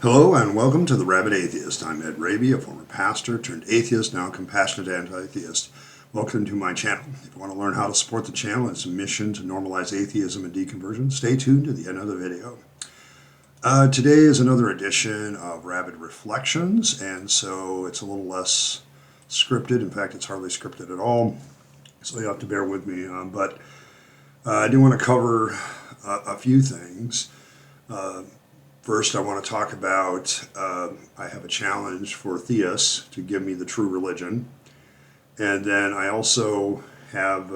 Hello and welcome to the Rabyd Atheist. I'm Ed Rabyd, a former pastor turned atheist, now compassionate anti-theist. Welcome to my channel. If you want to learn how to support the channel and its mission to normalize atheism and deconversion, stay tuned to the end of the video. Today is another edition of Rabyd Reflections, and so it's a little less scripted. In fact, it's hardly scripted at all, so you have to bear with me. But I do want to cover a few things. First, I want to talk about, I have a challenge for theists to give me the true religion. And then I also have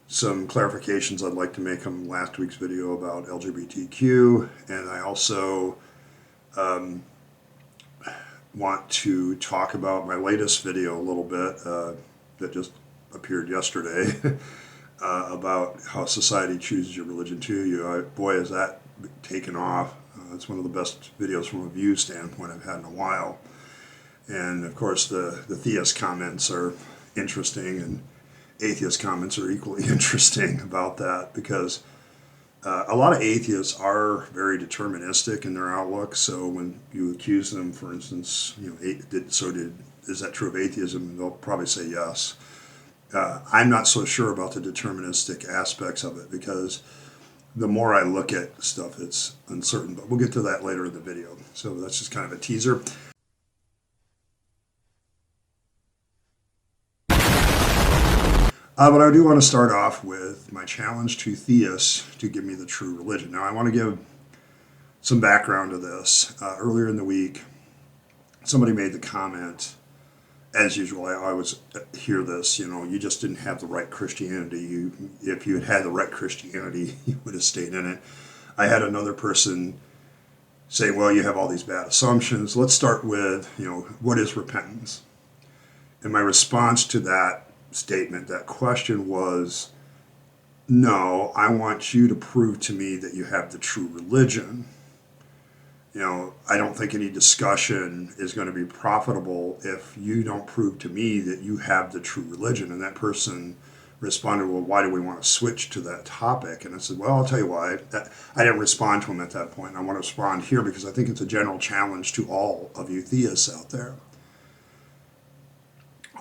some clarifications I'd like to make on last week's video about LGBTQ. And I also want to talk about my latest video a little bit that just appeared yesterday about how society chooses your religion to you. Boy, is that taken off. It's one of the best videos from a view standpoint I've had in a while. And of course the theist comments are interesting, and atheist comments are equally interesting about that, because a lot of atheists are very deterministic in their outlook. So when you accuse them, for instance, is that true of atheism? They'll probably say yes. I'm not so sure about the deterministic aspects of it, because the more I look at stuff, it's uncertain. But we'll get to that later in the video. So that's just kind of a teaser. But I do want to start off with my challenge to theists to give me the true religion. Now, I want to give some background to this. Earlier in the week, somebody made the comment, as usual, I always hear this, you just didn't have the right Christianity. If you had had the right Christianity, you would have stayed in it. I had another person say, well, you have all these bad assumptions. Let's start with, what is repentance? And my response to that statement, that question was, no, I want you to prove to me that you have the true religion. I don't think any discussion is going to be profitable if you don't prove to me that you have the true religion. And that person responded, well, why do we want to switch to that topic? And I said, well, I'll tell you why. I didn't respond to him at that point. I want to respond here because I think it's a general challenge to all of you theists out there.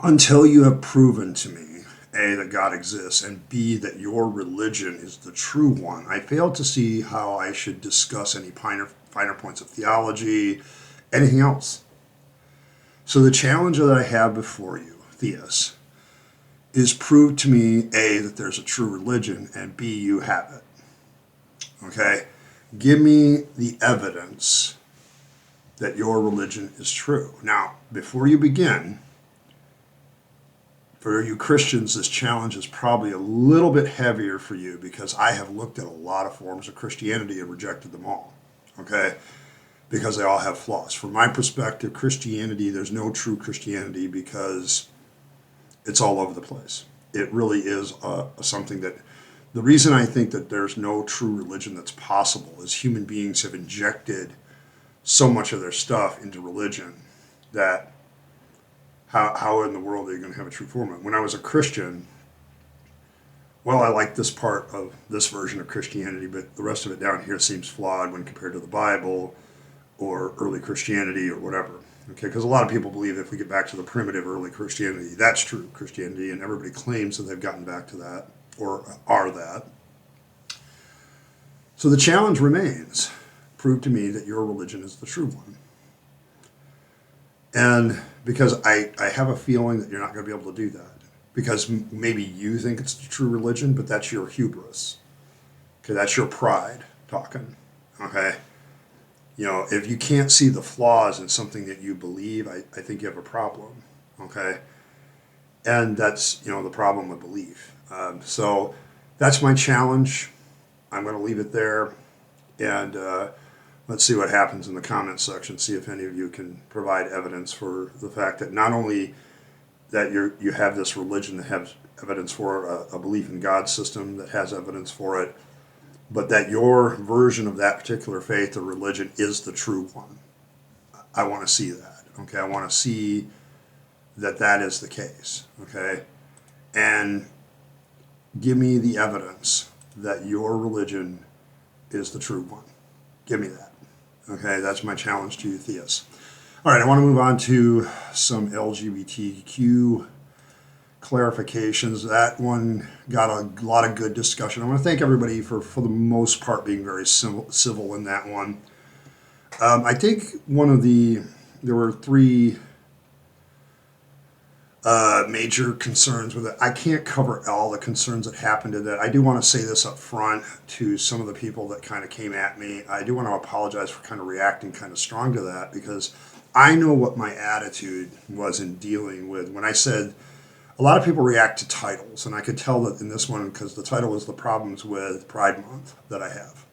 Until you have proven to me, A, that God exists, and B, that your religion is the true one, I fail to see how I should discuss any finer points of theology, anything else. So the challenge that I have before you, theists, is prove to me, A, that there's a true religion, and B, you have it. Okay? Give me the evidence that your religion is true. Now, before you begin, for you Christians, this challenge is probably a little bit heavier for you, because I have looked at a lot of forms of Christianity and rejected them all. Okay? Because they all have flaws. From my perspective, Christianity, there's no true Christianity because it's all over the place. It really is something that, the reason I think that there's no true religion that's possible is human beings have injected so much of their stuff into religion that how in the world are you going to have a true form? When I was a Christian, well, I like this part of this version of Christianity, but the rest of it down here seems flawed when compared to the Bible or early Christianity or whatever. Okay, because a lot of people believe if we get back to the primitive early Christianity, that's true Christianity, and everybody claims that they've gotten back to that or are that. So the challenge remains, prove to me that your religion is the true one. And because I have a feeling that you're not going to be able to do that. Because maybe you think it's the true religion, but that's your hubris. Okay, that's your pride talking. Okay? If you can't see the flaws in something that you believe, I think you have a problem. Okay? And that's, the problem with belief. So that's my challenge. I'm going to leave it there. And let's see what happens in the comments section. See if any of you can provide evidence for the fact that not only that you have this religion that has evidence for a belief in God's system that has evidence for it, but that your version of that particular faith or religion is the true one. I want to see that. Okay, I want to see that that is the case. Okay, and give me the evidence that your religion is the true one. Give me that. Okay, that's my challenge to you theists. All right, I want to move on to some LGBTQ clarifications. That one got a lot of good discussion. I want to thank everybody for the most part, being very civil in that one. I think there were three major concerns with it. I can't cover all the concerns that happened in that. I do want to say this up front to some of the people that kind of came at me. I do want to apologize for kind of reacting kind of strong to that, because I know what my attitude was in dealing with when I said a lot of people react to titles, and I could tell that in this one because the title was the problems with Pride Month that I have.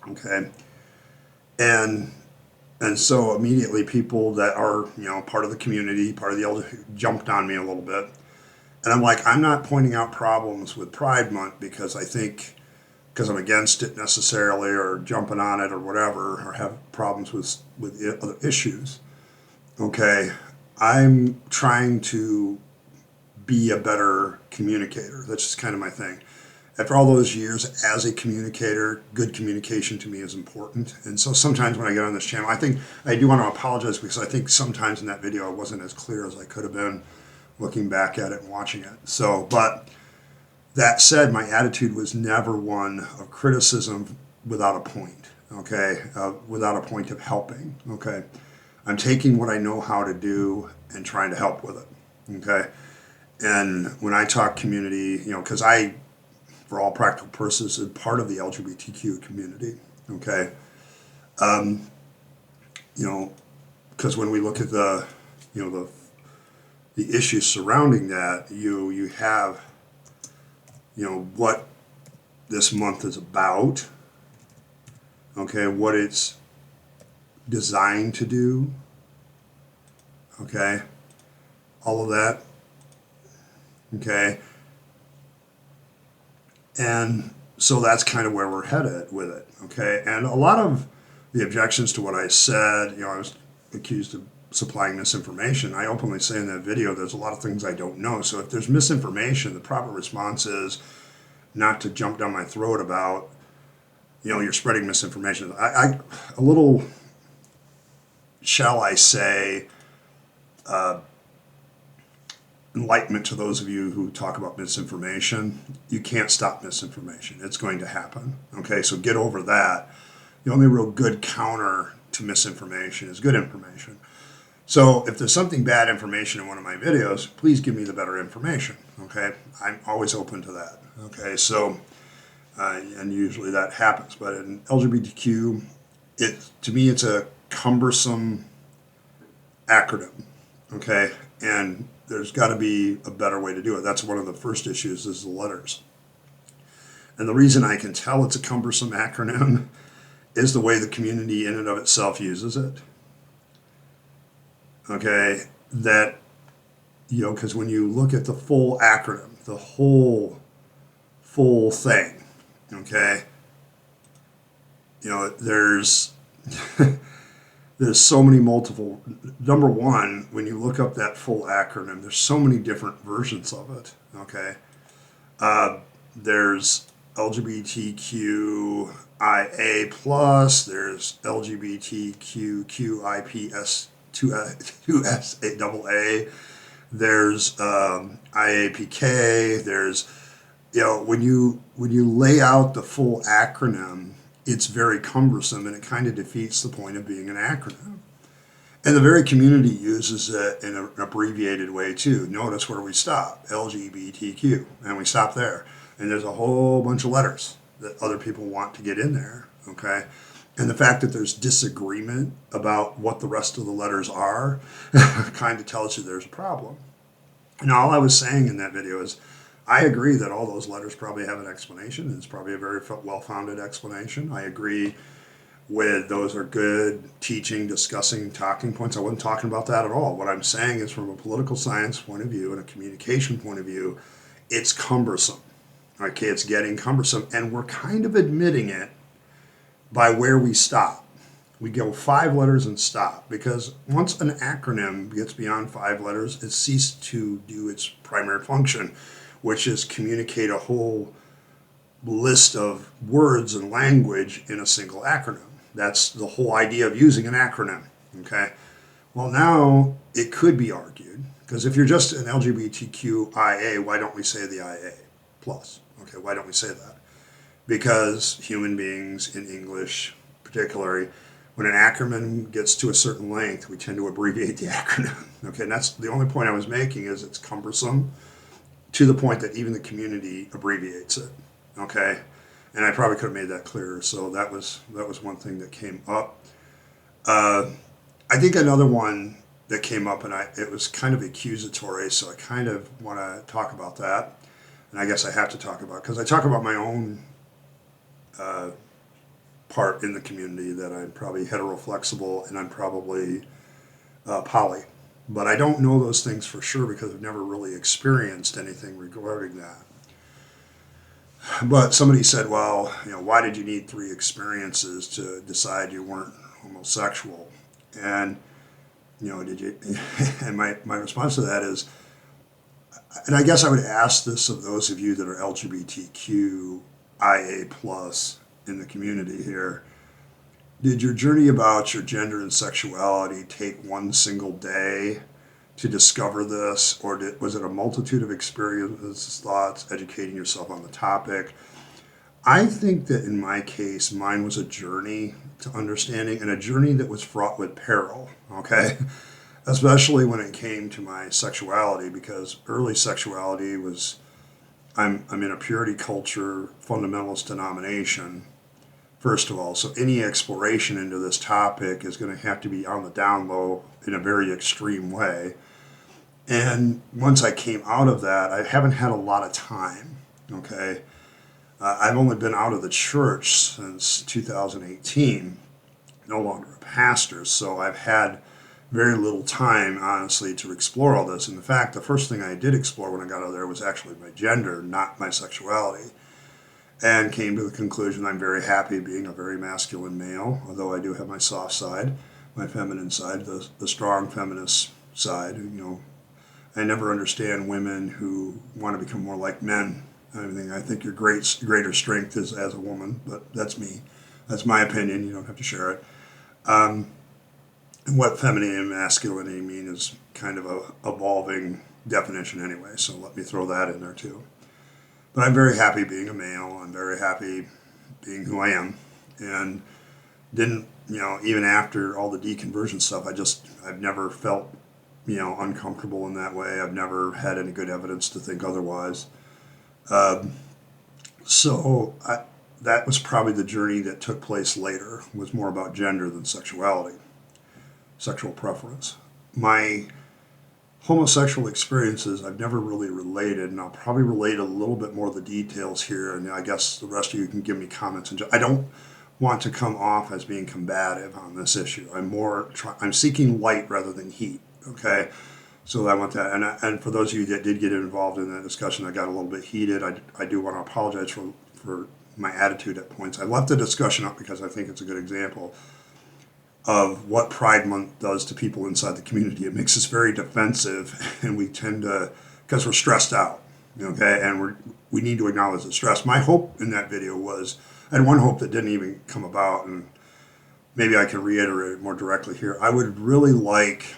Okay, and so immediately people that are, part of the community, part of the LGBT, jumped on me a little bit. And I'm like, I'm not pointing out problems with Pride Month because I'm against it necessarily, or jumping on it or whatever, or have problems with other issues. Okay, I'm trying to be a better communicator. That's just kind of my thing. After all those years as a communicator, good communication to me is important. And so sometimes when I get on this channel, I think I do want to apologize, because I think sometimes in that video I wasn't as clear as I could have been looking back at it and watching it. So, but that said, my attitude was never one of criticism without a point, okay? Without a point of helping, okay? I'm taking what I know how to do and trying to help with it, okay? And when I talk community, because for all practical purposes, is part of the LGBTQ community, okay? Because when we look at the issues surrounding that, you have, what this month is about, okay, what it's designed to do, okay, all of that, okay. And so that's kind of where we're headed with it, okay? And a lot of the objections to what I said, I was accused of supplying misinformation. I openly say in that video, there's a lot of things I don't know. So if there's misinformation, the proper response is not to jump down my throat about, you're spreading misinformation. A little, shall I say, enlightenment to those of you who talk about misinformation. You can't stop misinformation. It's going to happen. Okay, so get over that. The only real good counter to misinformation is good information. So if there's something bad information in one of my videos, please give me the better information. Okay, I'm always open to that. Okay, so and usually that happens. But in LGBTQ, to me it's a cumbersome acronym. Okay, and there's got to be a better way to do it. That's one of the first issues, is the letters. And the reason I can tell it's a cumbersome acronym is the way the community in and of itself uses it. Okay, that, because when you look at the full acronym, the whole full thing, okay, there's there's so many multiple. Number one, when you look up that full acronym, there's so many different versions of it, okay? There's LGBTQIA+, there's LGBTQQIPS2S2AA, there's IAPK, there's, when you lay out the full acronym, it's very cumbersome, and it kind of defeats the point of being an acronym. And the very community uses it in an abbreviated way too. Notice where we stop, LGBTQ, and we stop there. And there's a whole bunch of letters that other people want to get in there, okay? And the fact that there's disagreement about what the rest of the letters are kind of tells you there's a problem. And all I was saying in that video is, I agree that all those letters probably have an explanation, and it's probably a very well-founded explanation. I agree with those are good teaching, discussing, talking points. I wasn't talking about that at all. What I'm saying is, from a political science point of view and a communication point of view, it's cumbersome. Okay, it's getting cumbersome, and we're kind of admitting it by where we stop. We go 5 letters and stop, because once an acronym gets beyond 5 letters, it ceases to do its primary function, which is communicate a whole list of words and language in a single acronym. That's the whole idea of using an acronym, okay? Well, now it could be argued, because if you're just an LGBTQIA, why don't we say the IA plus? Okay, why don't we say that? Because human beings in English, particularly, when an acronym gets to a certain length, we tend to abbreviate the acronym. Okay, and that's the only point I was making, is it's cumbersome to the point that even the community abbreviates it. Okay, and I probably could have made that clearer. So that was one thing that came up. I think another one that came up, and it was kind of accusatory, so I kind of want to talk about that. And I guess I have to talk about, because I talk about my own part in the community, that I'm probably heteroflexible and I'm probably poly. But I don't know those things for sure because I've never really experienced anything regarding that. But somebody said, well, why did you need 3 experiences to decide you weren't homosexual? And, did you? And my response to that is, and I guess I would ask this of those of you that are LGBTQIA plus in the community here. Did your journey about your gender and sexuality take one single day to discover this, or was it a multitude of experiences, thoughts, educating yourself on the topic? I think that in my case, mine was a journey to understanding, and a journey that was fraught with peril, okay? Especially when it came to my sexuality, because early sexuality was, I'm in a purity culture, fundamentalist denomination, first of all. So any exploration into this topic is going to have to be on the down low in a very extreme way. And once I came out of that, I haven't had a lot of time, okay? I've only been out of the church since 2018, no longer a pastor, so I've had very little time, honestly, to explore all this. And in fact, the first thing I did explore when I got out of there was actually my gender, not my sexuality, and came to the conclusion I'm very happy being a very masculine male, although I do have my soft side, my feminine side, the strong feminist side. I never understand women who want to become more like men. I think your greater strength is as a woman, but that's me. That's my opinion. You don't have to share it. And what femininity and masculinity mean is kind of a evolving definition anyway, so let me throw that in there too. But I'm very happy being a male. I'm very happy being who I am. And didn't, even after all the deconversion stuff, I've never felt, uncomfortable in that way. I've never had any good evidence to think otherwise. So that was probably the journey that took place later, was more about gender than sexuality, sexual preference. My homosexual experiences I've never really related, and I'll probably relate a little bit more of the details here, and I guess the rest of you can give me comments. I don't want to come off as being combative on this issue. I'm seeking light rather than heat, okay? So I want that, and for those of you that did get involved in that discussion, I got a little bit heated. I do want to apologize for my attitude at points. I left the discussion up because I think it's a good example of what Pride Month does to people inside the community. It makes us very defensive, and we tend to, because we're stressed out, okay, and we need to acknowledge the stress. My hope in that video was, I had one hope that didn't even come about, and maybe I can reiterate it more directly here. I would really like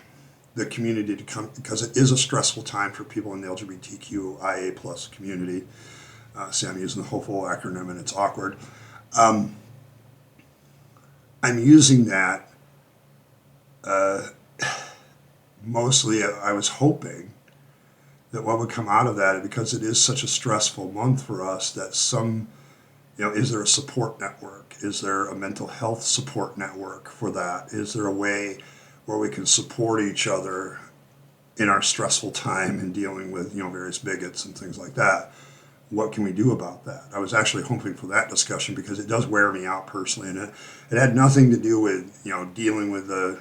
the community to come, because it is a stressful time for people in the LGBTQIA plus community. See, I'm using the hopeful acronym and it's awkward. I'm using that mostly, I was hoping that what would come out of that, because it is such a stressful month for us, that is there a support network? Is there a mental health support network for that? Is there a way where we can support each other in our stressful time in dealing with, various bigots and things like that? What can we do about that? I was actually hoping for that discussion, because it does wear me out personally, and it had nothing to do with, dealing with the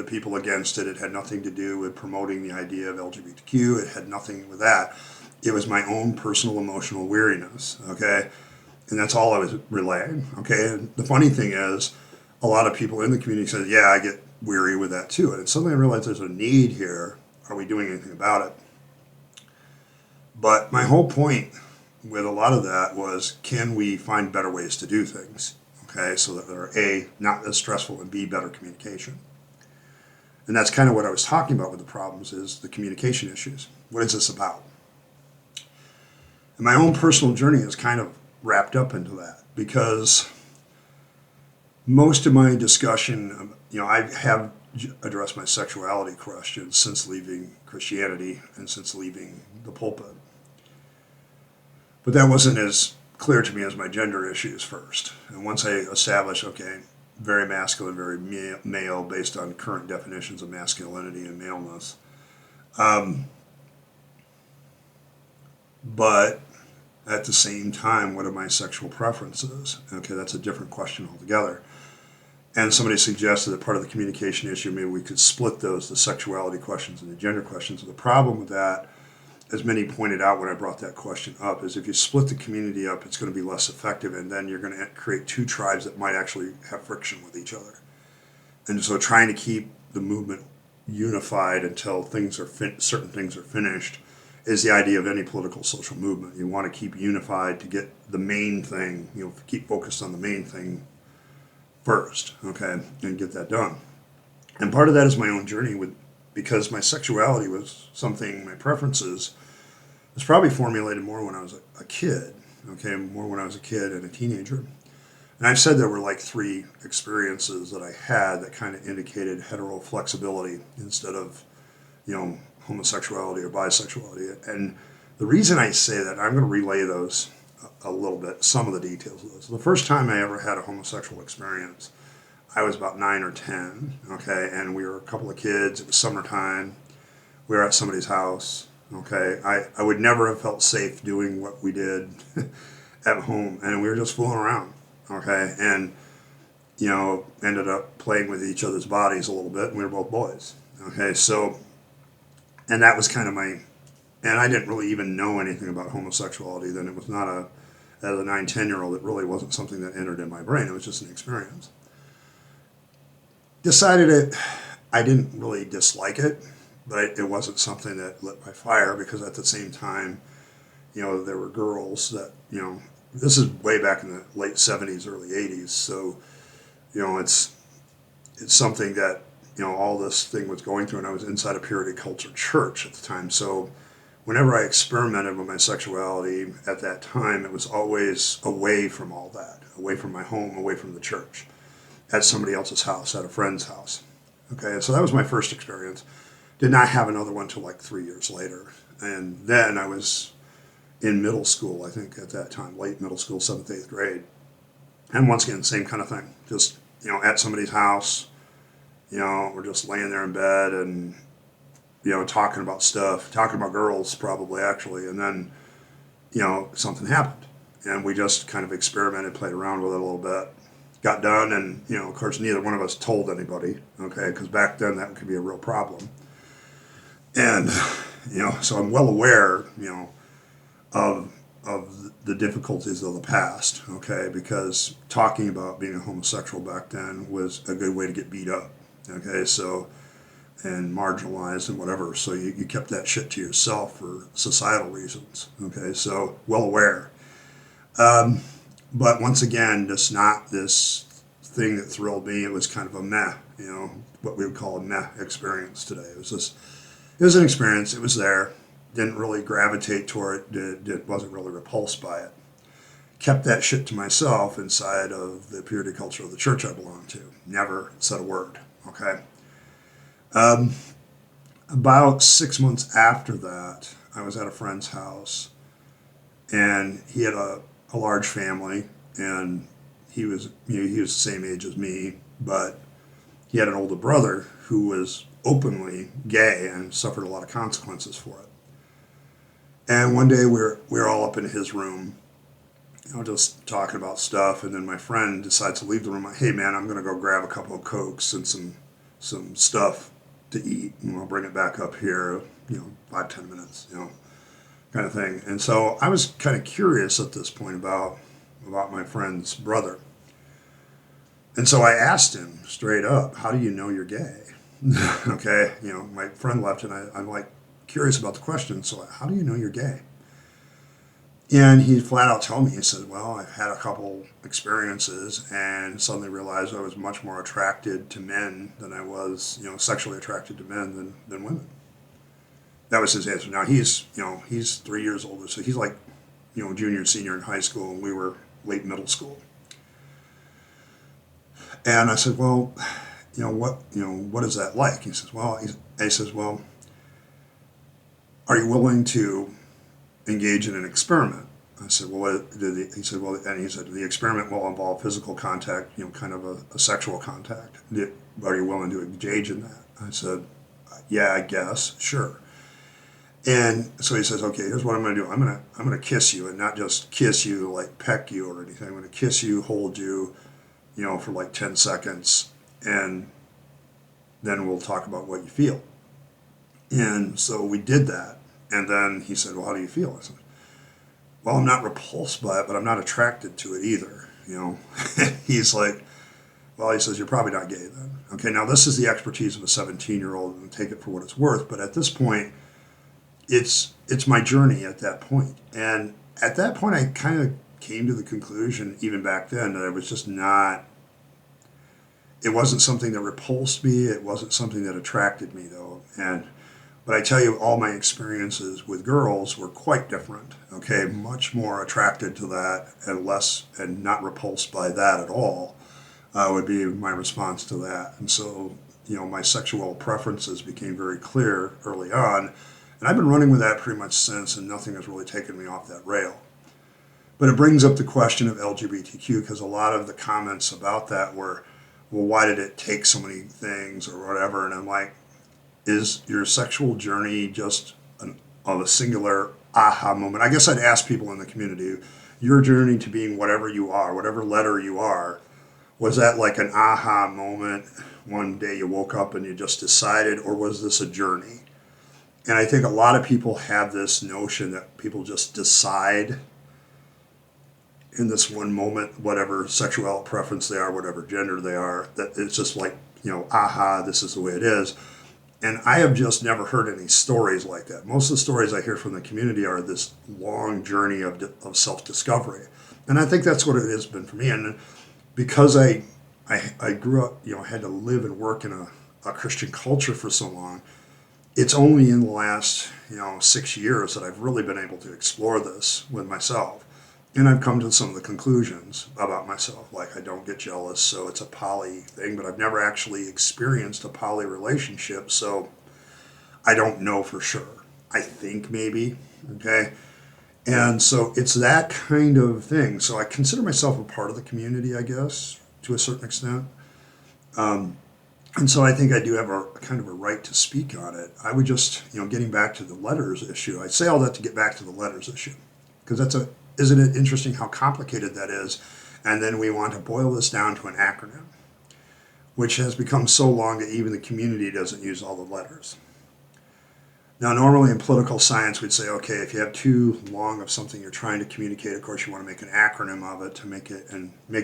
people against it. It had nothing to do with promoting the idea of LGBTQ. It had nothing with that. It was my own personal emotional weariness, okay? And that's all I was relaying, okay? And the funny thing is, a lot of people in the community said, yeah, I get weary with that too. And suddenly I realized there's a need here. Are we doing anything about it? But my whole point with a lot of that was, can we find better ways to do things? okay, so that they're A, not as stressful, and B, better communication. And that's kind of what I was talking about with the problems, is the communication issues. What is this about? And my own personal journey is kind of wrapped up into that, because most of my discussion, I have addressed my sexuality questions since leaving Christianity and since leaving the pulpit. But that wasn't as clear to me as my gender issues first. And once I established, okay, very masculine, very male, based on current definitions of masculinity and maleness. But at the same time, what are my sexual preferences? Okay, that's a different question altogether. And somebody suggested that part of the communication issue, maybe we could split those, the sexuality questions and the gender questions. And the problem with that, as many pointed out when I brought that question up, is if you split the community up, it's going to be less effective, and then you're going to create two tribes that might actually have friction with each other. And so trying to keep the movement unified until certain things are finished is the idea of any political social movement. You want to keep unified to get the main thing, keep focused on the main thing first, okay, and get that done. And part of that is my own journey because my sexuality was something, my preferences was probably formulated more when I was a kid, okay, more when I was a kid and a teenager. And I've said there were like 3 experiences that I had that kind of indicated hetero flexibility instead of, homosexuality or bisexuality. And the reason I say that, I'm going to relay those a little bit, some of the details of this. The first time I ever had a homosexual experience, I was about 9 or 10, okay, and we were a couple of kids. It was summertime. We were at somebody's house, okay. I would never have felt safe doing what we did at home, and we were just fooling around, okay, and, ended up playing with each other's bodies a little bit, and we were both boys, okay, so, and that was kind of and I didn't really even know anything about homosexuality then. It was not as a 9, 10-year-old, it really wasn't something that entered in my brain. It was just an experience. Decided I didn't really dislike it, but it wasn't something that lit my fire, because at the same time, there were girls that, this is way back in the late 70s, early 80s, so, it's something that, all this thing was going through, and I was inside a purity culture church at the time, so whenever I experimented with my sexuality at that time, it was always away from all that, away from my home, away from the church, at somebody else's house, at a friend's house. Okay, so that was my first experience. Did not have another one till like 3 years later. And then I was in middle school, I think at that time, late middle school, 7th, 8th grade. And once again, same kind of thing. Just, at somebody's house, we're just laying there in bed and, talking about stuff, talking about girls probably actually. And then, something happened. And we just kind of experimented, played around with it a little bit. Got done, and, of course, neither one of us told anybody, okay, because back then that could be a real problem. And, so I'm well aware, of the difficulties of the past, okay, because talking about being a homosexual back then was a good way to get beat up, okay, so, and marginalized and whatever, so you kept that shit to yourself for societal reasons, okay, so well aware. But once again, just not this thing that thrilled me. It was kind of a meh, what we would call a meh experience today. It was an experience. It was there. Didn't really gravitate toward it. Wasn't really repulsed by it. Kept that shit to myself inside of the purity culture of the church I belonged to. Never said a word, okay? About 6 months after that, I was at a friend's house, and he had a large family, and he was the same age as me, but he had an older brother who was openly gay and suffered a lot of consequences for it. And one day we were all up in his room, just talking about stuff, and then my friend decides to leave the room. Like, hey man, I'm gonna go grab a couple of Cokes and some stuff to eat, and I'll bring it back up here, 5-10 minutes, kind of thing. And so I was kind of curious at this point about my friend's brother. And so I asked him straight up, how do you know you're gay? Okay, my friend left, and I'm like curious about the question, so how do you know you're gay? And he flat out told me, he said, well, I've had a couple experiences and suddenly realized I was much more attracted to men than I was, sexually attracted to men than women. That was his answer. Now he's 3 years older, so he's like, junior, senior in high school, and we were late middle school. And I said, well, what is that like? He says, well, are you willing to engage in an experiment? I said, well, he said, the experiment will involve physical contact, kind of a sexual contact. Are you willing to engage in that? I said, yeah, I guess, sure. And so he says, okay, here's what I'm going to do. I'm going to kiss you, and not just kiss you, like peck you or anything. I'm going to kiss you, hold you, for like 10 seconds, and then we'll talk about what you feel. And so we did that. And then he said, well, how do you feel? I said, well, I'm not repulsed by it, but I'm not attracted to it either. He's like, well, he says, you're probably not gay then. Okay, now this is the expertise of a 17-year-old, and take it for what it's worth. But at this point, it's my journey at that point. And at that point, I kind of came to the conclusion, even back then, that I was just not, it wasn't something that repulsed me. It wasn't something that attracted me, though. But I tell you, all my experiences with girls were quite different. Okay, much more attracted to that and not repulsed by that at all would be my response to that. And so, my sexual preferences became very clear early on. And I've been running with that pretty much since, and nothing has really taken me off that rail. But it brings up the question of LGBTQ, because a lot of the comments about that were, well, why did it take so many things or whatever? And I'm like, is your sexual journey just of a singular aha moment? I guess I'd ask people in the community, your journey to being whatever you are, whatever letter you are, was that like an aha moment one day you woke up and you just decided, or was this a journey? And I think a lot of people have this notion that people just decide in this one moment, whatever sexual preference they are, whatever gender they are, that it's just like, aha, this is the way it is. And I have just never heard any stories like that. Most of the stories I hear from the community are this long journey of self-discovery. And I think that's what it has been for me. And because I grew up, had to live and work in a Christian culture for so long, it's only in the last, 6 years that I've really been able to explore this with myself. And I've come to some of the conclusions about myself, like I don't get jealous, so it's a poly thing, but I've never actually experienced a poly relationship, so I don't know for sure. I think maybe, okay? And so it's that kind of thing. So I consider myself a part of the community, I guess, to a certain extent. And so I think I do have a kind of a right to speak on it. I would just, getting back to the letters issue, I say all that to get back to the letters issue, because isn't it interesting how complicated that is? And then we want to boil this down to an acronym, which has become so long that even the community doesn't use all the letters. Now, normally in political science, we'd say, okay, if you have too long of something you're trying to communicate, of course, you want to make an acronym of it to make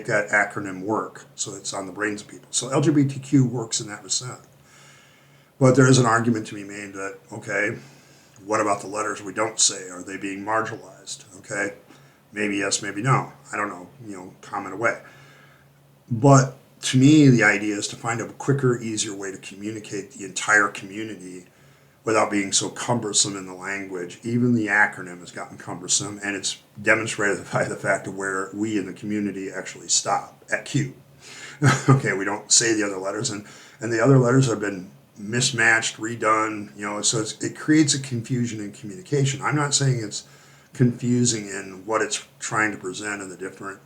that acronym work so it's on the brains of people. So LGBTQ works in that respect. But there is an argument to be made that, okay, what about the letters we don't say? Are they being marginalized? Okay, maybe yes, maybe no. I don't know, comment away. But to me, the idea is to find a quicker, easier way to communicate the entire community without being so cumbersome in the language. Even the acronym has gotten cumbersome, and it's demonstrated by the fact of where we in the community actually stop, at Q. Okay, we don't say the other letters, and the other letters have been mismatched, redone, so it creates a confusion in communication. I'm not saying it's confusing in what it's trying to present in the different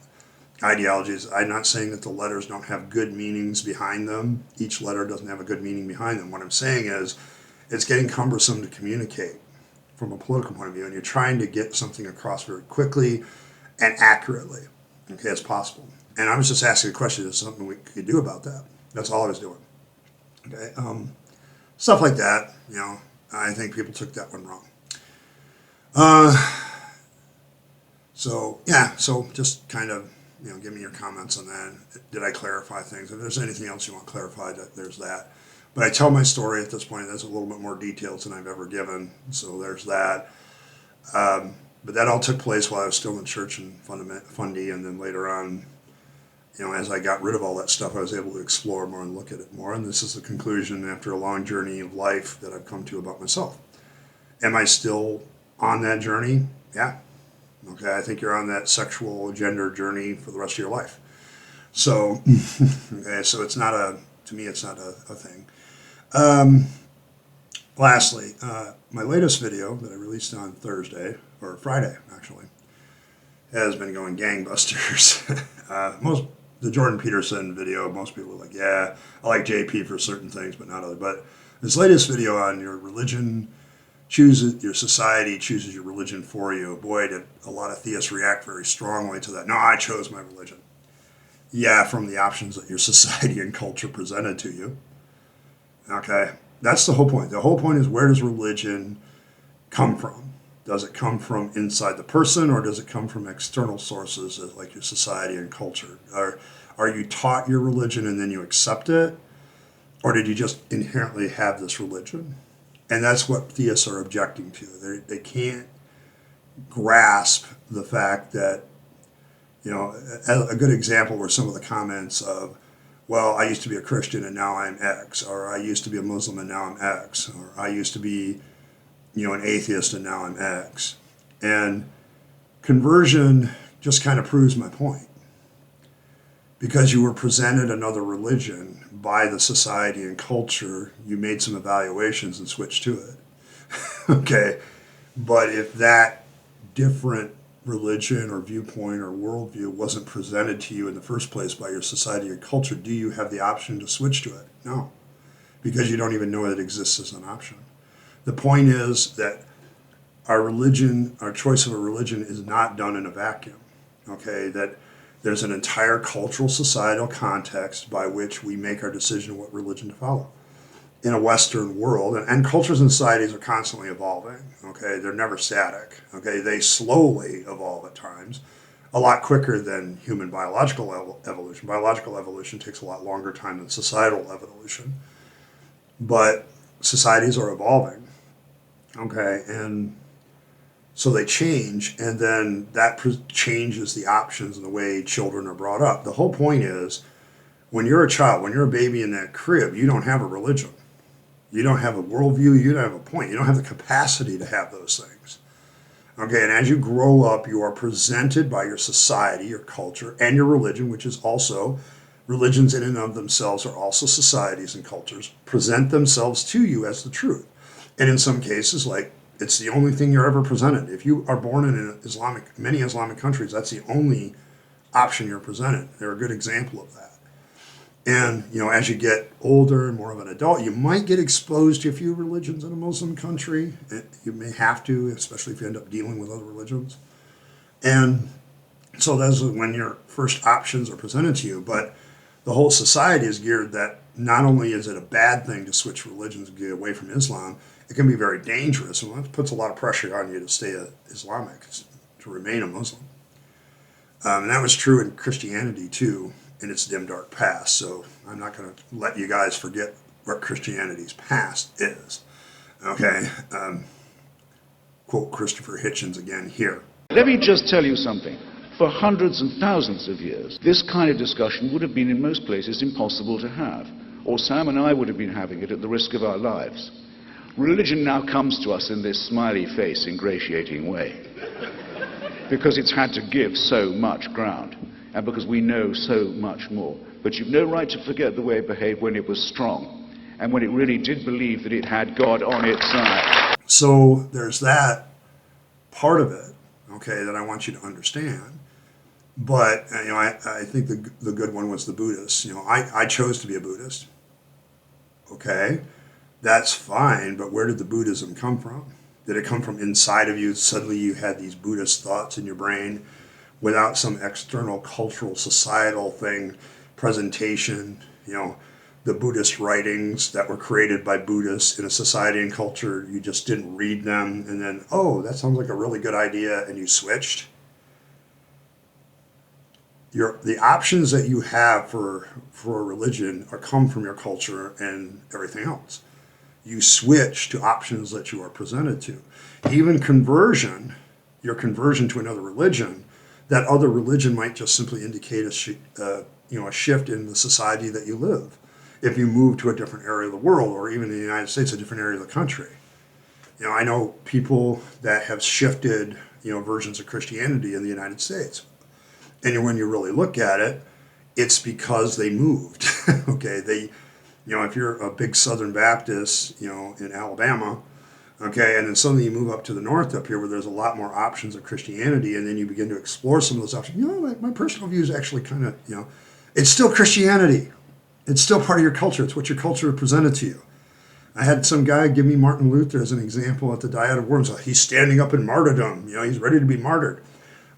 ideologies. I'm not saying that the letters don't have good meanings behind them. Each letter doesn't have a good meaning behind them. What I'm saying is it's getting cumbersome to communicate from a political point of view, and you're trying to get something across very quickly and accurately, okay, as possible. And I was just asking a question, is there something we could do about that? That's all I was doing. Okay, stuff like that, I think people took that one wrong. So just kind of, give me your comments on that. Did I clarify things? If there's anything else you want clarified, there's that. But I tell my story at this point. There's a little bit more details than I've ever given. So there's that. But that all took place while I was still in church and fundy, and then later on, as I got rid of all that stuff, I was able to explore more and look at it more. And this is the conclusion after a long journey of life that I've come to about myself. Am I still on that journey? Yeah. Okay, I think you're on that sexual gender journey for the rest of your life. So, okay, so it's not to me, it's not a thing. Lastly, my latest video that I released on Thursday, or Friday actually, has been going gangbusters. The Jordan Peterson video, most people are like, yeah, I like JP for certain things, but not other. But this latest video on your religion chooses, your society chooses your religion for you. Boy, did a lot of theists react very strongly to that. No, I chose my religion. Yeah, from the options that your society and culture presented to you. Okay, that's the whole point. The whole point is, where does religion come from? Does it come from inside the person, or does it come from external sources like your society and culture? Are you taught your religion and then you accept it? Or did you just inherently have this religion? And that's what theists are objecting to. They can't grasp the fact that, a good example were some of the comments of, well, I used to be a Christian and now I'm X, or I used to be a Muslim and now I'm X, or I used to be an atheist and now I'm X. And conversion just kind of proves my point. Because you were presented another religion by the society and culture, you made some evaluations and switched to it. Okay, but if that different religion or viewpoint or worldview wasn't presented to you in the first place by your society or culture, do you have the option to switch to it? No, because you don't even know it exists as an option. The point is that our religion, our choice of a religion, is not done in a vacuum. Okay, that there's an entire cultural, societal context by which we make our decision what religion to follow. In a Western world, and cultures and societies are constantly evolving, okay? They're never static, okay? They slowly evolve at times, a lot quicker than human biological evolution. Biological evolution takes a lot longer time than societal evolution. But societies are evolving, okay? And so they change, and then that changes the options and the way children are brought up. The whole point is, when you're a child, when you're a baby in that crib, you don't have a religion. You don't have a worldview. You don't have a point. You don't have the capacity to have those things. Okay, and as you grow up, you are presented by your society, your culture, and your religion, which is also, religions in and of themselves are also societies and cultures, present themselves to you as the truth. And in some cases, like, it's the only thing you're ever presented. If you are born in many Islamic countries, that's the only option you're presented. They're a good example of that. And, as you get older and more of an adult, you might get exposed to a few religions in a Muslim country. You may have to, especially if you end up dealing with other religions. And so that's when your first options are presented to you. But the whole society is geared that not only is it a bad thing to switch religions and get away from Islam, it can be very dangerous. And that puts a lot of pressure on you to stay Islamic, to remain a Muslim. And that was true in Christianity, too, in its dim, dark past. So I'm not going to let you guys forget what Christianity's past is. Okay? Quote Christopher Hitchens again here. Let me just tell you something. For hundreds and thousands of years, this kind of discussion would have been in most places impossible to have. Or Sam and I would have been having it at the risk of our lives. Religion now comes to us in this smiley face, ingratiating way. Because it's had to give so much ground. And because we know so much more. But you've no right to forget the way it behaved when it was strong, and when it really did believe that it had God on its side. So there's that part of it, okay, that I want you to understand. But, I think the good one was the Buddhists. I chose to be a Buddhist. Okay, that's fine, but where did the Buddhism come from? Did it come from inside of you? Suddenly you had these Buddhist thoughts in your brain, without some external cultural, societal thing, presentation, the Buddhist writings that were created by Buddhists in a society and culture, you just didn't read them, and then, oh, that sounds like a really good idea, and you switched. The options that you have for a religion come from your culture and everything else. You switch to options that you are presented to. Even conversion, your conversion to another religion, that other religion might just simply indicate a shift in the society that you live. If you move to a different area of the world, or even in the United States, a different area of the country. I know people that have shifted, versions of Christianity in the United States. And when you really look at it, it's because they moved. Okay, if you're a big Southern Baptist, in Alabama, okay, and then suddenly you move up to the north up here where there's a lot more options of Christianity, and then you begin to explore some of those options. My personal view is actually kind of, it's still Christianity. It's still part of your culture. It's what your culture presented to you. I had some guy give me Martin Luther as an example at the Diet of Worms. He's standing up in martyrdom. He's ready to be martyred.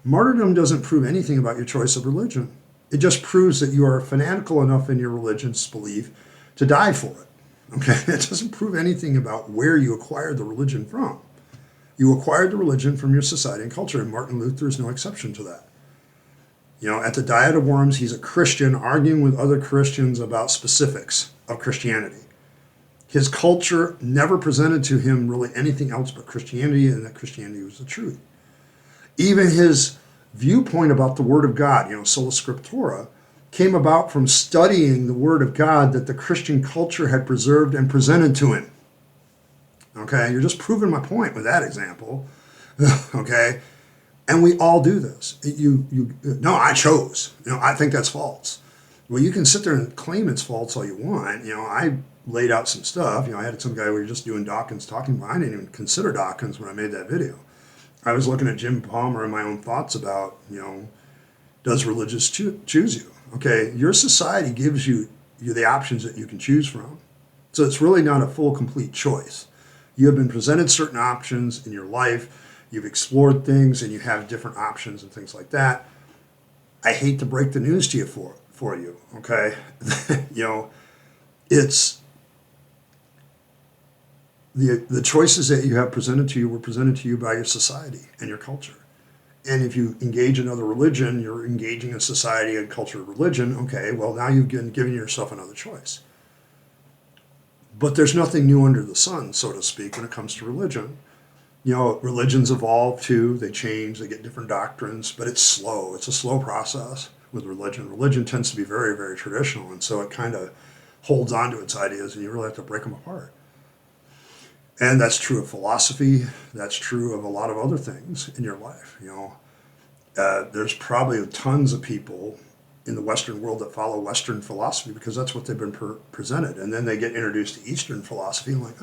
Martyrdom doesn't prove anything about your choice of religion. It just proves that you are fanatical enough in your religion's belief to die for it. Okay, it doesn't prove anything about where you acquired the religion from. You acquired the religion from your society and culture, and Martin Luther is no exception to that. At the Diet of Worms, he's a Christian arguing with other Christians about specifics of Christianity. His culture never presented to him really anything else but Christianity, and that Christianity was the truth. Even his viewpoint about the Word of God, sola scriptura, came about from studying the Word of God that the Christian culture had preserved and presented to him. Okay, you're just proving my point with that example. Okay, and we all do this. No, I chose. I think that's false. Well, you can sit there and claim it's false all you want. I laid out some stuff. I had some guy, we were just doing Dawkins talking about. I didn't even consider Dawkins when I made that video. I was looking at Jim Palmer and my own thoughts about, does religious choose you? Okay, your society gives you the options that you can choose from. So it's really not a full, complete choice. You have been presented certain options in your life. You've explored things and you have different options and things like that. I hate to break the news to you for you, okay? It's the choices that you have presented to you were presented to you by your society and your culture. And if you engage another religion, you're engaging a society and culture of religion. Okay, well, now you've given yourself another choice. But there's nothing new under the sun, so to speak, when it comes to religion. Religions evolve too. They change. They get different doctrines. But it's slow. It's a slow process with religion. Religion tends to be very, very traditional. And so it kind of holds on to its ideas, and you really have to break them apart. And that's true of philosophy. That's true of a lot of other things in your life. There's probably tons of people in the Western world that follow Western philosophy because that's what they've been presented. And then they get introduced to Eastern philosophy and like,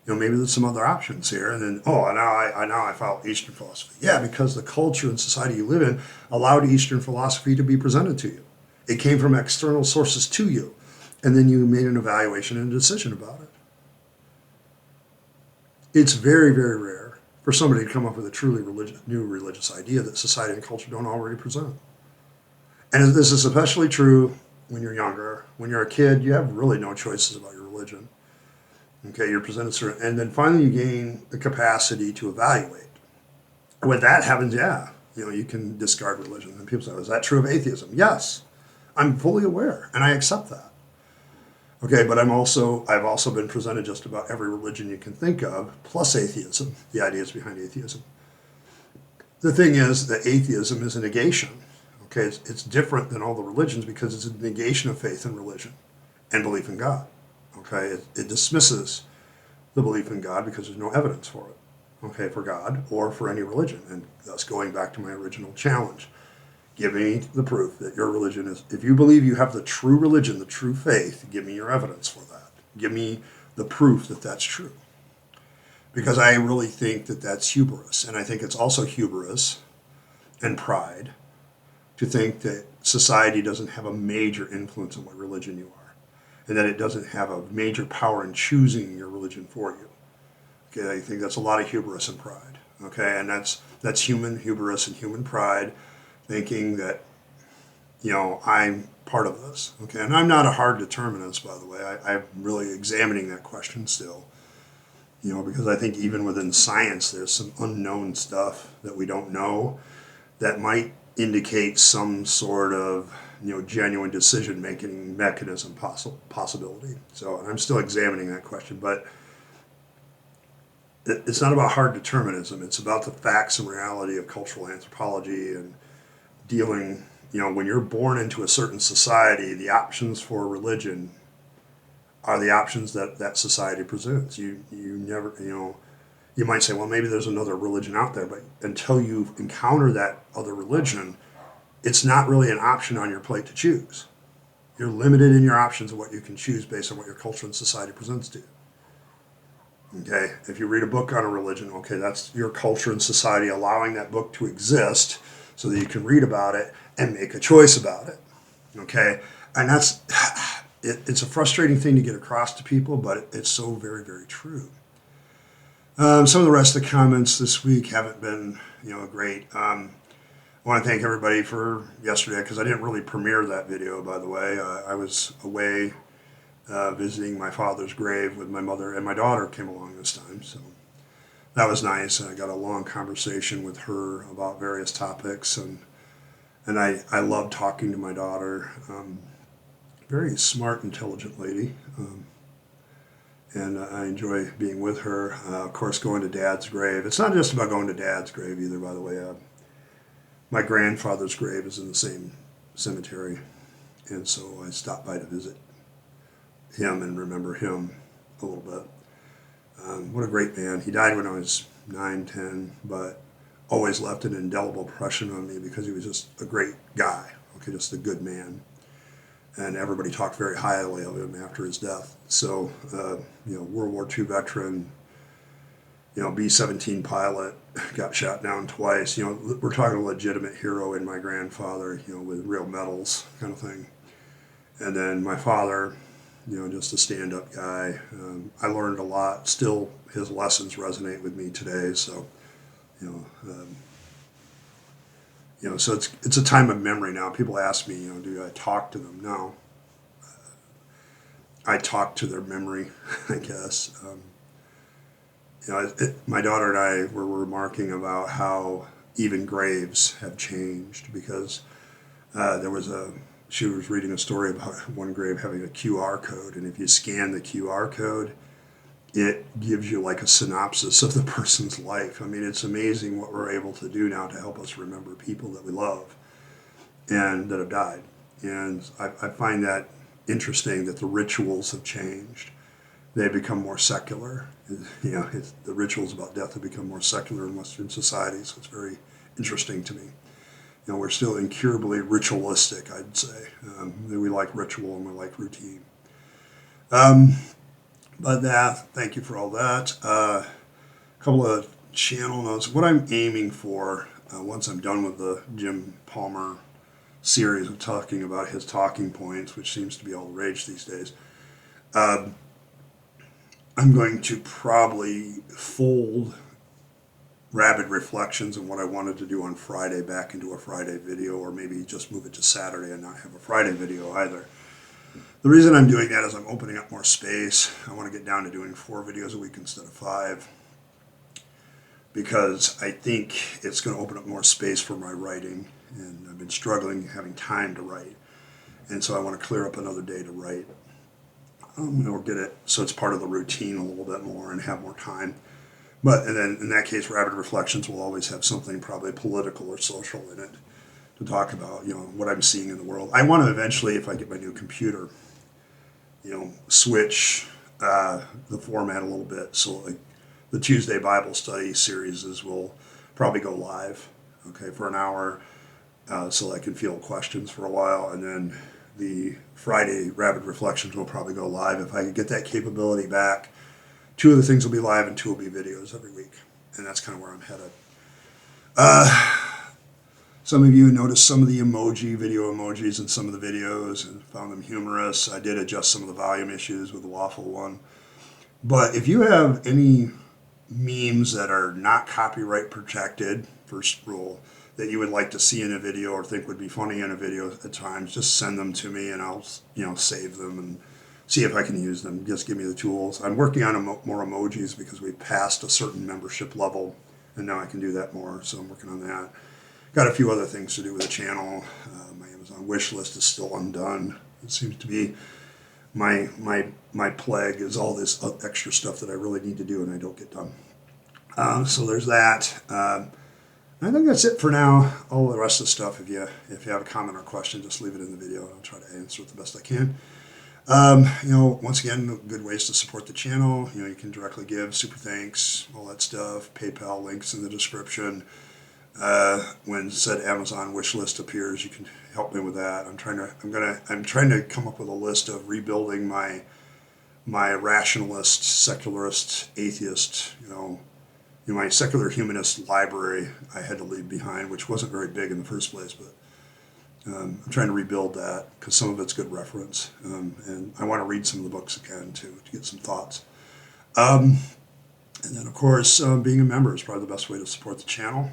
maybe there's some other options here. And then, now I follow Eastern philosophy. Yeah, because the culture and society you live in allowed Eastern philosophy to be presented to you. It came from external sources to you. And then you made an evaluation and a decision about it. It's very, very rare for somebody to come up with a truly new religious idea that society and culture don't already present. And this is especially true when you're younger. When you're a kid, you have really no choices about your religion. Okay, you're presented certain, and then finally you gain the capacity to evaluate. When that happens, you can discard religion. And people say, is that true of atheism? Yes, I'm fully aware, and I accept that. Okay, but I've also been presented just about every religion you can think of, plus atheism, the ideas behind atheism. The thing is that atheism is a negation. Okay, it's different than all the religions because it's a negation of faith in religion and belief in God. Okay, it dismisses the belief in God because there's no evidence for it. Okay, for God or for any religion, and thus going back to my original challenge. Give me the proof that your religion is, if you believe you have the true religion, the true faith, give me your evidence for that. Give me the proof that that's true. Because I really think that that's hubris. And I think it's also hubris and pride to think that society doesn't have a major influence on what religion you are. And that it doesn't have a major power in choosing your religion for you. Okay, I think that's a lot of hubris and pride. Okay, and that's human hubris and human pride, thinking that, I'm part of this. Okay, and I'm not a hard determinist, by the way. I'm really examining that question still. Because I think even within science, there's some unknown stuff that we don't know that might indicate some sort of, genuine decision-making mechanism possibility. So I'm still examining that question, but it's not about hard determinism. It's about the facts and reality of cultural anthropology and dealing, when you're born into a certain society, the options for religion are the options that that society presents. You never, you might say, well, maybe there's another religion out there, but until you encounter that other religion, it's not really an option on your plate to choose. You're limited in your options of what you can choose based on what your culture and society presents to you. Okay, if you read a book on a religion, okay, that's your culture and society allowing that book to exist so that you can read about it and make a choice about it. Okay, and that's it's a frustrating thing to get across to people, but it's so very, very true. Some of the rest of the comments this week haven't been, great. I want to thank everybody for yesterday because I didn't really premiere that video, by the way. I was away visiting my father's grave with my mother, and my daughter came along this time, so that was nice. I got a long conversation with her about various topics, and I love talking to my daughter. Very smart, intelligent lady, and I enjoy being with her. Of course, going to Dad's grave. It's not just about going to Dad's grave either, by the way. My grandfather's grave is in the same cemetery, and so I stopped by to visit him and remember him a little bit. What a great man. He died when I was 9, 10, but always left an indelible impression on me because he was just a great guy, okay, just a good man. And everybody talked very highly of him after his death. So, World War II veteran, B-17 pilot, got shot down twice. We're talking a legitimate hero in my grandfather, with real medals kind of thing. And then my father, just a stand-up guy. I learned a lot. Still, his lessons resonate with me today. So, so it's a time of memory now. People ask me, do I talk to them? No. I talk to their memory, I guess. My daughter and I were remarking about how even graves have changed because she was reading a story about one grave having a QR code, and if you scan the QR code, it gives you like a synopsis of the person's life. I mean, it's amazing what we're able to do now to help us remember people that we love and that have died. And I find that interesting that the rituals have changed. They've become more secular. The rituals about death have become more secular in Western society, so it's very interesting to me. We're still incurably ritualistic, I'd say. We like ritual and we like routine. But thank you for all that. A couple of channel notes. What I'm aiming for, once I'm done with the Jim Palmer series of talking about his talking points, which seems to be all the rage these days, I'm going to probably fold Rabyd Reflections and what I wanted to do on Friday back into a Friday video, or maybe just move it to Saturday and not have a Friday video either. The reason I'm doing that is I'm opening up more space. I want to get down to doing 4 videos a week instead of 5 because I think it's going to open up more space for my writing, and I've been struggling having time to write, and so I want to clear up another day to write. Or get it so it's part of the routine a little bit more and have more time. And then in that case, Rabyd Reflections will always have something probably political or social in it to talk about, what I'm seeing in the world. I want to eventually, if I get my new computer, switch the format a little bit. So like the Tuesday Bible study series will probably go live, okay, for an hour, so I can field questions for a while, and then the Friday Rabyd Reflections will probably go live. If I can get that capability back, 2 of the things will be live and 2 will be videos every week. And that's kind of where I'm headed. Some of you noticed some of the video emojis in some of the videos and found them humorous. I did adjust some of the volume issues with the waffle one. But if you have any memes that are not copyright protected, first rule, that you would like to see in a video or think would be funny in a video at times, just send them to me and I'll save them and see if I can use them. Just give me the tools. I'm working on more emojis because we passed a certain membership level and now I can do that more, so I'm working on that. Got a few other things to do with the channel. My Amazon wish list is still undone. It seems to be my plague is all this extra stuff that I really need to do and I don't get done. So there's that. I think that's it for now. All the rest of the stuff, if you have a comment or question, just leave it in the video and I'll try to answer it the best I can. Once again, good ways to support the channel. You can directly give, super thanks, all that stuff. PayPal links in the description. When said Amazon wish list appears, you can help me with that. I'm trying to come up with a list of rebuilding my rationalist, secularist, atheist, my secular humanist library I had to leave behind, which wasn't very big in the first place, but I'm trying to rebuild that because some of it's good reference, and I want to read some of the books again to get some thoughts. And then, of course, being a member is probably the best way to support the channel.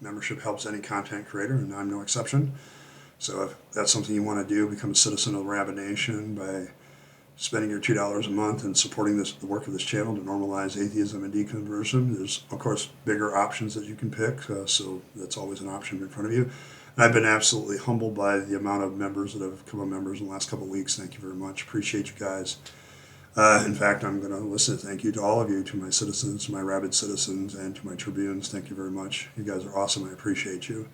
Membership helps any content creator, and I'm no exception. So if that's something you want to do, become a citizen of the Rabyd Nation by spending your $2 a month and supporting the work of this channel to normalize atheism and deconversion. There's, of course, bigger options that you can pick, so that's always an option in front of you. And I've been absolutely humbled by the amount of members that have become members in the last couple of weeks. Thank you very much. Appreciate you guys. In fact, I'm going to listen to thank you to all of you, to my citizens, to my Rabyd citizens, and to my tribunes. Thank you very much. You guys are awesome. I appreciate you.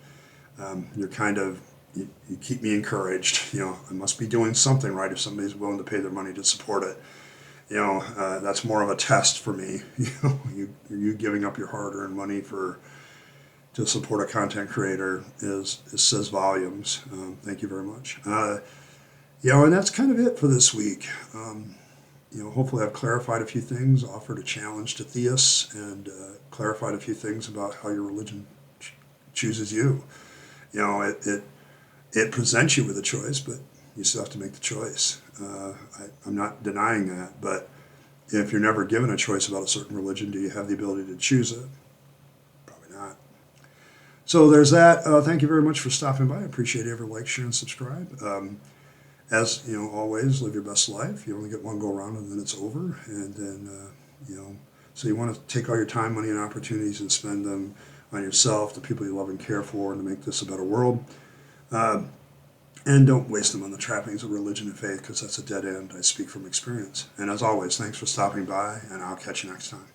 You keep me encouraged. I must be doing something right if somebody's willing to pay their money to support it. That's more of a test for me. You giving up your hard-earned money to support a content creator says volumes. Thank you very much. And that's kind of it for this week. Hopefully I've clarified a few things, offered a challenge to theists, and clarified a few things about how your religion chooses you. It presents you with a choice, but you still have to make the choice. I'm not denying that, but if you're never given a choice about a certain religion, do you have the ability to choose it? Probably not. So there's that. Thank you very much for stopping by. I appreciate every like, share, and subscribe. As always, live your best life. You only get one go around, and then it's over. And then so you want to take all your time, money, and opportunities and spend them on yourself, the people you love and care for, and to make this a better world. And don't waste them on the trappings of religion and faith, because that's a dead end. I speak from experience. And as always, thanks for stopping by, and I'll catch you next time.